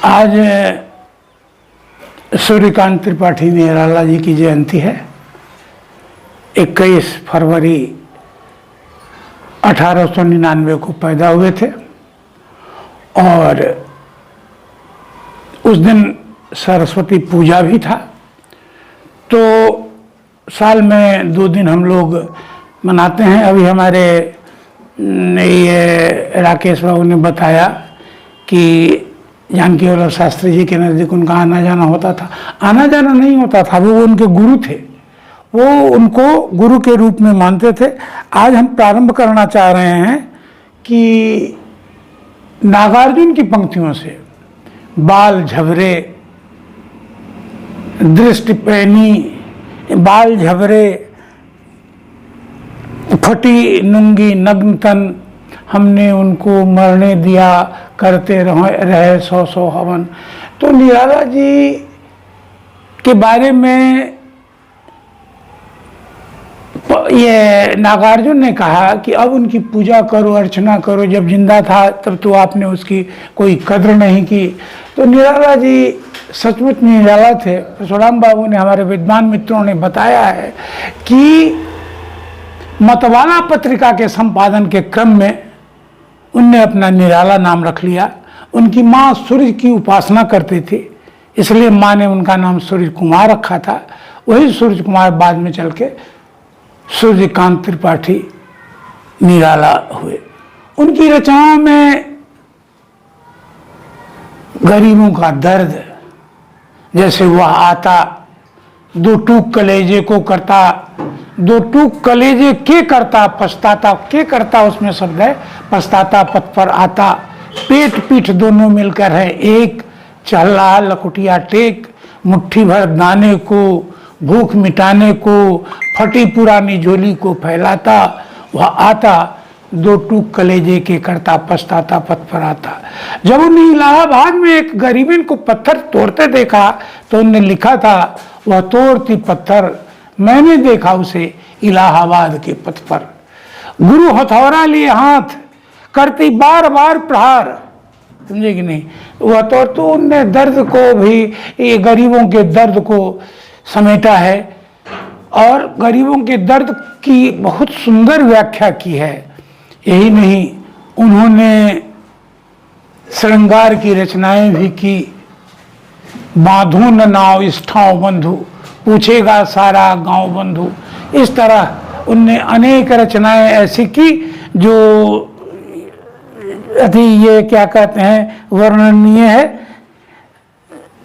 आज सूर्यकांत त्रिपाठी निराला जी की जयंती है। 21 फरवरी 1899 को पैदा हुए थे और उस दिन सरस्वती पूजा भी था। तो साल में 2 दिन हम लोग मनाते हैं। अभी हमारे ये राकेश बाबू ने बताया कि जानकी वल्लभ शास्त्री जी के नज़दीक उनका आना जाना होता था। आना जाना नहीं होता था, वो उनके गुरु थे, वो उनको गुरु के रूप में मानते थे। आज हम प्रारंभ करना चाह रहे हैं कि नागार्जुन की पंक्तियों से, बाल झबरे दृष्टि पैनी, बाल झबरे फटी नुंगी नग्न तन, हमने उनको मरने दिया, करते रहे 100 हवन। तो निराला जी के बारे में ये नागार्जुन ने कहा कि अब उनकी पूजा करो, अर्चना करो। जब जिंदा था तब तो आपने उसकी कोई कद्र नहीं की। तो निराला जी सचमुच निराला थे। परशुराम बाबू ने, हमारे विद्वान मित्रों ने बताया है कि मतवाला पत्रिका के संपादन के क्रम में उनने अपना निराला नाम रख लिया। उनकी माँ सूर्य की उपासना करती थी, इसलिए माँ ने उनका नाम सूर्य कुमार रखा था। वही सूर्य कुमार बाद में चल के सूर्यकांत त्रिपाठी निराला हुए। उनकी रचनाओं में गरीबों का दर्द, जैसे वह आता, 2 टूक कलेजे को करता, 2 टूक कलेजे के करता, पछताता के करता, उसमें शब्द है पछताता पथ पर आता, पेट पीठ दोनों मिलकर है एक, चहला लकुटिया टेक, मुट्ठी भर दाने को भूख मिटाने को, फटी पुरानी झोली को फैलाता, वह आता 2 टूक कलेजे के करता, पछताता पथ पर आता। जब उन्हें इलाहाबाद में एक गरीबन को पत्थर तोड़ते देखा तो उन्होंने लिखा था, वह तोड़ती पत्थर मैंने देखा उसे इलाहाबाद के पथ पर। गुरु हथौड़ा लिए हाथ करती बार बार प्रहार, समझे कि नहीं। वह तो उनने दर्द को भी, ये गरीबों के दर्द को समेटा है और गरीबों के दर्द की बहुत सुंदर व्याख्या की है। यही नहीं, उन्होंने श्रृंगार की रचनाएं भी की। बांधू न नाव इस ठाव बंधु, पूछेगा सारा गांव बंधु। इस तरह उनने अनेक रचनाएं ऐसी की जो अति, ये क्या कहते हैं, वर्णनीय है।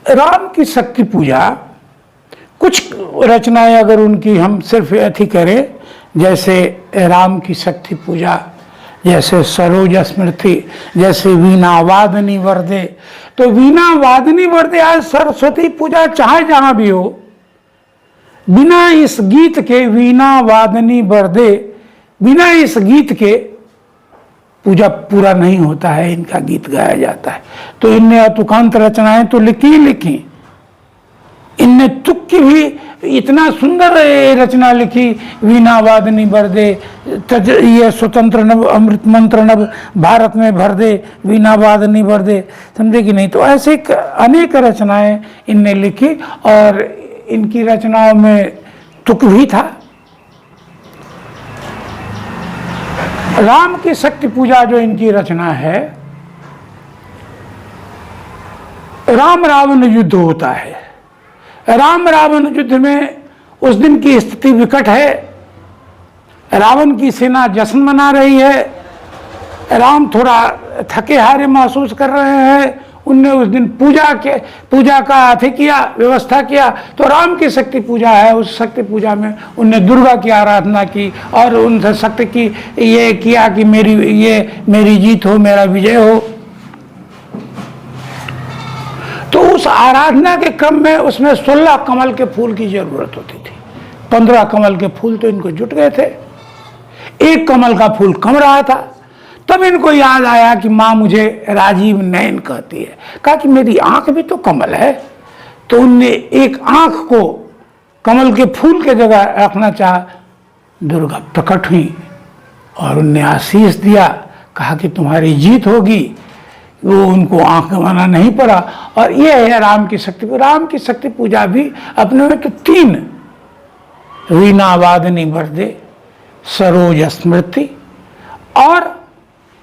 राम की शक्ति पूजा, कुछ रचनाएं अगर उनकी हम सिर्फ अति करें, जैसे राम की शक्ति पूजा, जैसे सरोज स्मृति, जैसे वीणा वादनी वर्दे। तो वीणा वादनी वर्दे, आज सरस्वती पूजा चाहे जहां भी हो, बिना इस गीत के, वीणा वादनी वर्दे, बिना इस गीत के पूजा पूरा नहीं होता है। इनका गीत गाया जाता है। तो इनने अतुकांत रचनाएं तो लिखी, इनने तुक की भी इतना सुंदर रचना लिखी, वीणा वादनी वर्दे, ये स्वतंत्र नभ अमृत मंत्र नभ भारत में भर दे, वीणा वादनी वर्दे, समझे कि नहीं। तो ऐसे अनेक रचनाएं इनने लिखी और इनकी रचनाओं में तुक भी था। राम की शक्ति पूजा जो इनकी रचना है, राम रावण युद्ध होता है। राम रावण युद्ध में उस दिन की स्थिति विकट है। रावण की सेना जश्न मना रही है। राम थोड़ा थके हारे महसूस कर रहे हैं। उनने उस दिन पूजा का अथी किया, व्यवस्था किया। तो राम की शक्ति पूजा है। उस शक्ति पूजा में उनने दुर्गा की आराधना की और उनसे शक्ति की ये किया कि मेरी जीत हो, मेरा विजय हो। तो उस आराधना के क्रम में उसमें 16 कमल के फूल की जरूरत होती थी। 15 कमल के फूल तो इनको जुट गए थे, 1 कमल का फूल कम रहा था। तब इनको याद आया कि माँ मुझे राजीव नयन कहती है, कहा कि मेरी आंख भी तो कमल है। तो उनने एक आंख को कमल के फूल के जगह रखना चाहा। दुर्गा प्रकट हुई और उनने आशीष दिया, कहा कि तुम्हारी जीत होगी। वो उनको आंख गंवाना नहीं पड़ा। और ये है राम की शक्ति। राम की शक्ति पूजा भी अपने में तो 3, वीणा वादनी वरदे, सरोज स्मृति और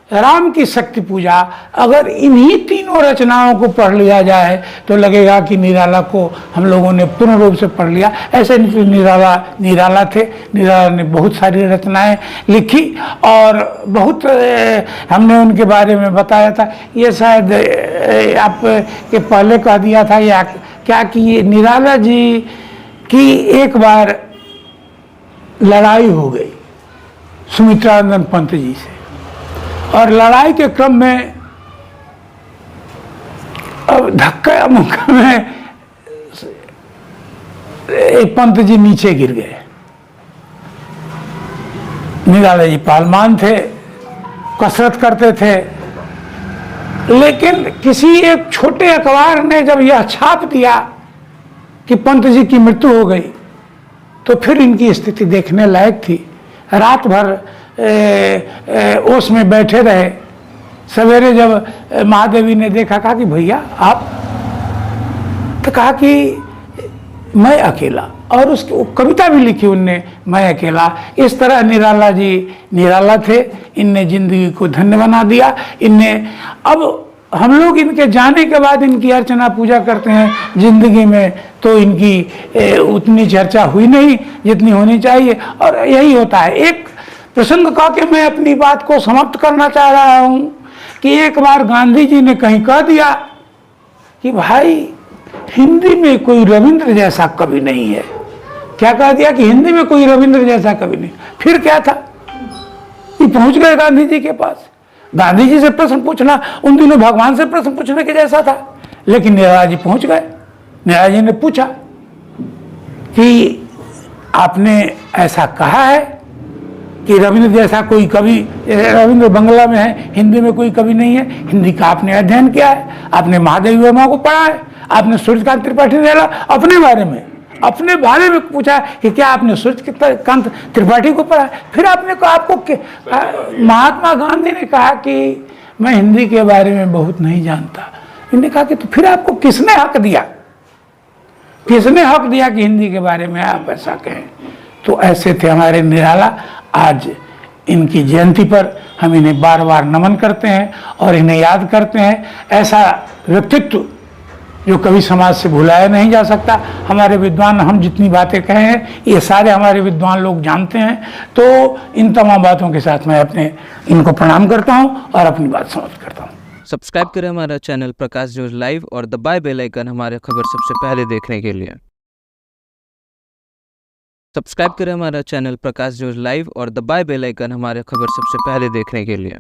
राम की शक्ति पूजा। अगर इन्हीं तीनों रचनाओं को पढ़ लिया जाए तो लगेगा कि निराला को हम लोगों ने पूर्ण रूप से पढ़ लिया। ऐसे निराला थे। निराला ने बहुत सारी रचनाएं लिखी और बहुत हमने उनके बारे में बताया था। ये शायद आप के पहले कह दिया था या क्या कि निराला जी की एक बार लड़ाई हो गई सुमित्रानंद पंत जी से, और लड़ाई के क्रम में अब धक्का मुक्का में एक पंत जी नीचे गिर गए। निराला जी पहलवान थे, कसरत करते थे, लेकिन किसी एक छोटे अखबार ने जब यह छाप दिया कि पंत जी की मृत्यु हो गई तो फिर इनकी स्थिति देखने लायक थी। रात भर ओस में बैठे रहे। सवेरे जब महादेवी ने देखा, कहा कि भैया आप, तो कहा कि मैं अकेला, और उसकी कविता भी लिखी उनने, मैं अकेला। इस तरह निराला जी निराला थे। इनने जिंदगी को धन्य बना दिया। इनने, अब हम लोग इनके जाने के बाद इनकी अर्चना पूजा करते हैं। जिंदगी में तो इनकी उतनी चर्चा हुई नहीं जितनी होनी चाहिए, और यही होता है। एक प्रसंग कह के मैं अपनी बात को समाप्त करना चाह रहा हूं कि एक बार गांधी जी ने कहीं कह दिया कि भाई हिंदी में कोई रविंद्र जैसा कवि नहीं है। क्या कह दिया कि हिंदी में कोई रविंद्र जैसा कवि नहीं। फिर क्या था, ये पहुंच गए गांधी जी के पास। गांधी जी से प्रश्न पूछना उन दिनों भगवान से प्रश्न पूछने के जैसा था। लेकिन निराला जी पहुंच गए। निराला जी ने पूछा कि आपने ऐसा कहा है कि रविंद्र जैसा कोई कवि, रविंद्र बंगला में है, हिंदी में कोई कवि नहीं है। हिंदी का आपने अध्ययन किया है, आपने महादेवी वर्मा को पढ़ा है, आपने सूर्यकांत त्रिपाठी ने अपने बारे में पूछा कि क्या आपने सूर्यकांत त्रिपाठी को पढ़ा है। फिर आपने कहा, आपको महात्मा गांधी ने कहा कि मैं हिंदी के बारे में बहुत नहीं जानता। इन्होंने कहा कि तो फिर आपको किसने हक दिया, किसने हक दिया कि हिंदी के बारे में आप ऐसा कहें। तो ऐसे थे हमारे निराला। आज इनकी जयंती पर हम इन्हें बार बार नमन करते हैं और इन्हें याद करते हैं। ऐसा व्यक्तित्व जो कभी समाज से भुलाया नहीं जा सकता। हमारे विद्वान, हम जितनी बातें कहे हैं ये सारे हमारे विद्वान लोग जानते हैं। तो इन तमाम बातों के साथ मैं इनको प्रणाम करता हूं और अपनी बात समाप्त करता हूं। सब्सक्राइब करें हमारा चैनल प्रकाश न्यूज लाइव और दबाए बेल आइकन हमारे खबर सबसे पहले देखने के लिए। सब्सक्राइब करें हमारा चैनल प्रकाश न्यूज लाइव और दबाए बेल आइकन हमारे खबर सबसे पहले देखने के लिए।